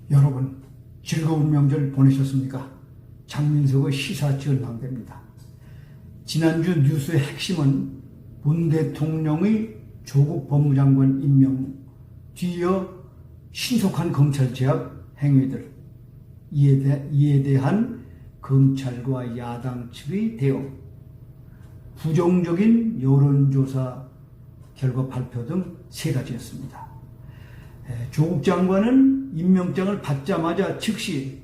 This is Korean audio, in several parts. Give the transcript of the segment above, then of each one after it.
여러분 즐거운 명절 보내셨습니까? 장민석의 시사전망대입니다. 지난주 뉴스의 핵심은 문 대통령의 조국 법무장관 임명 뒤이어 신속한 검찰 제압 행위들, 이에 대한 검찰과 야당 측의 대응, 부정적인 여론조사 결과 발표 등 세 가지였습니다. 조국 장관은 임명장을 받자마자 즉시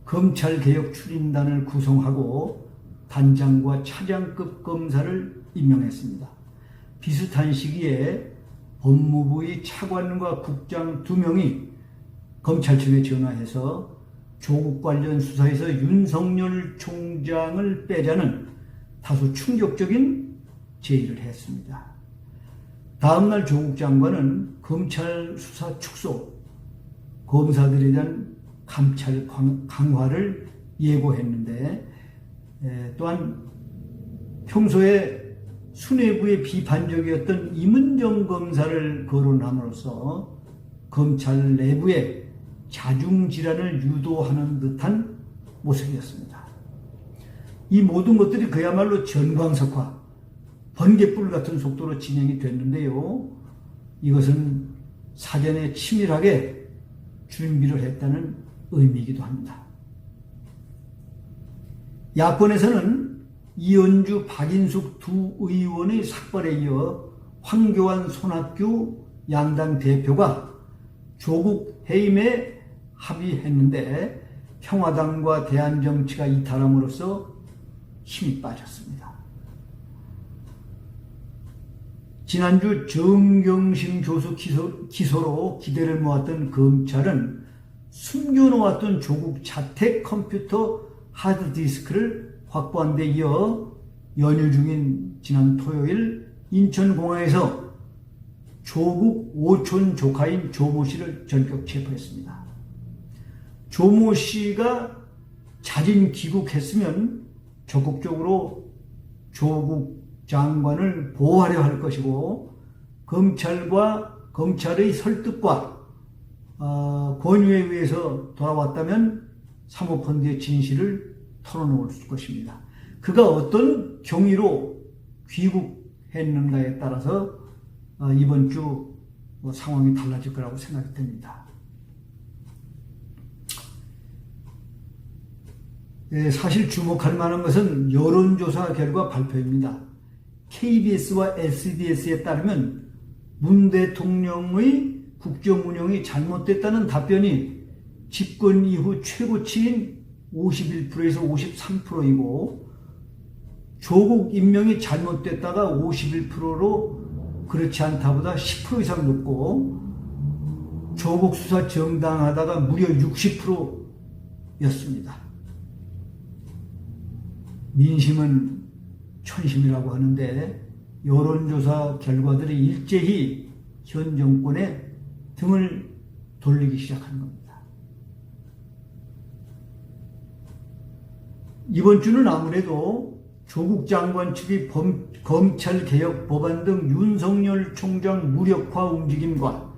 검찰개혁 추진단을 구성하고 단장과 차장급 검사를 임명했습니다. 비슷한 시기에 법무부의 차관과 국장 2명이 검찰청에 전화해서 조국 관련 수사에서 윤석열 총장을 빼자는 다소 충격적인 제의를 했습니다. 다음날 조국 장관은 검찰 수사 축소, 검사들에 대한 감찰 강화를 예고했는데, 또한 평소에 수뇌부에 비판적이었던 임은정 검사를 거론함으로써 검찰 내부에 자중질환을 유도하는 듯한 모습이었습니다. 이 모든 것들이 그야말로 전광석화, 번갯불 같은 속도로 진행이 됐는데요. 이것은 사전에 치밀하게 준비를 했다는 의미이기도 합니다. 야권에서는 이현주, 박인숙 두 의원의 삭발에 이어 황교안, 손학규 양당 대표가 조국 해임에 합의했는데 평화당과 대한정치가 이탈함으로써 힘이 빠졌습니다. 지난주 정경심 교수 기소로 기대를 모았던 검찰은 숨겨놓았던 조국 자택 컴퓨터 하드디스크를 확보한 데 이어 연휴 중인 지난 토요일 인천공항에서 조국 오촌 조카인 조모 씨를 전격 체포했습니다. 조모 씨가 자진 귀국했으면 적극적으로 조국 장관을 보호하려 할 것이고, 검찰의 설득과 권유에 의해서 돌아왔다면 사모펀드의 진실을 털어놓을 것입니다. 그가 어떤 경위로 귀국했는가에 따라서 이번 주 상황이 달라질 거라고 생각이 됩니다. 사실 주목할 만한 것은 여론조사 결과 발표입니다. KBS와 SBS에 따르면 문 대통령의 국정운영이 잘못됐다는 답변이 집권 이후 최고치인 51%에서 53%이고, 조국 임명이 잘못됐다가 51%로 그렇지 않다보다 10% 이상 높고, 조국 수사 정당하다가 무려 60%였습니다. 민심은 천심이라고 하는데, 여론조사 결과들이 일제히 현 정권에 등을 돌리기 시작한 겁니다. 이번 주는 아무래도 조국 장관 측의 검찰개혁 법안 등 윤석열 총장 무력화 움직임과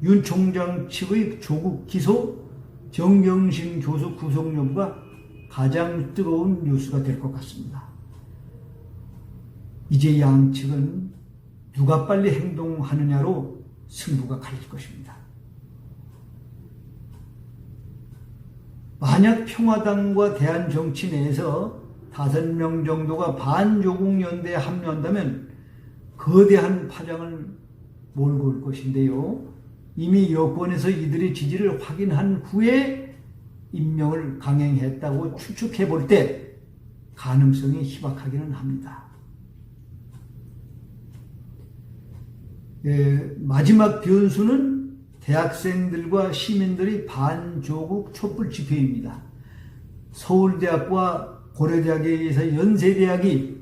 윤 총장 측의 조국 기소, 정경심 교수 구속 여부가 가장 뜨거운 뉴스가 될 것 같습니다. 이제 양측은 누가 빨리 행동하느냐로 승부가 갈릴 것입니다. 만약 평화당과 대한정치 내에서 5명 정도가 반조국 연대에 합류한다면 거대한 파장을 몰고 올 것인데요. 이미 여권에서 이들의 지지를 확인한 후에 임명을 강행했다고 추측해 볼 때 가능성이 희박하기는 합니다. 마지막 변수는 대학생들과 시민들의 반조국 촛불 집회입니다. 서울대학과 고려대학에 의해서 연세대학이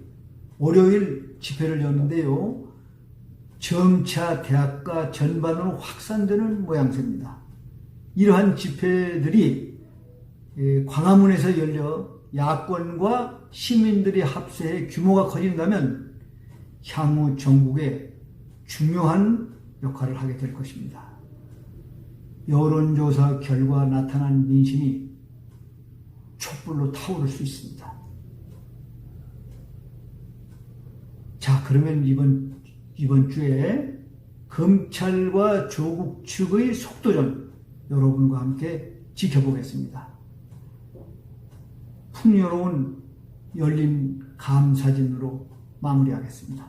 월요일 집회를 열는데요. 점차 대학가 전반으로 확산되는 모양새입니다. 이러한 집회들이 광화문에서 열려 야권과 시민들이 합세해 규모가 커진다면 향후 전국에 중요한 역할을 하게 될 것입니다. 여론조사 결과 나타난 민심이 촛불로 타오를 수 있습니다. 자, 그러면 이번 주에 검찰과 조국 측의 속도전 여러분과 함께 지켜보겠습니다. 풍요로운 열린 감사진으로 마무리하겠습니다.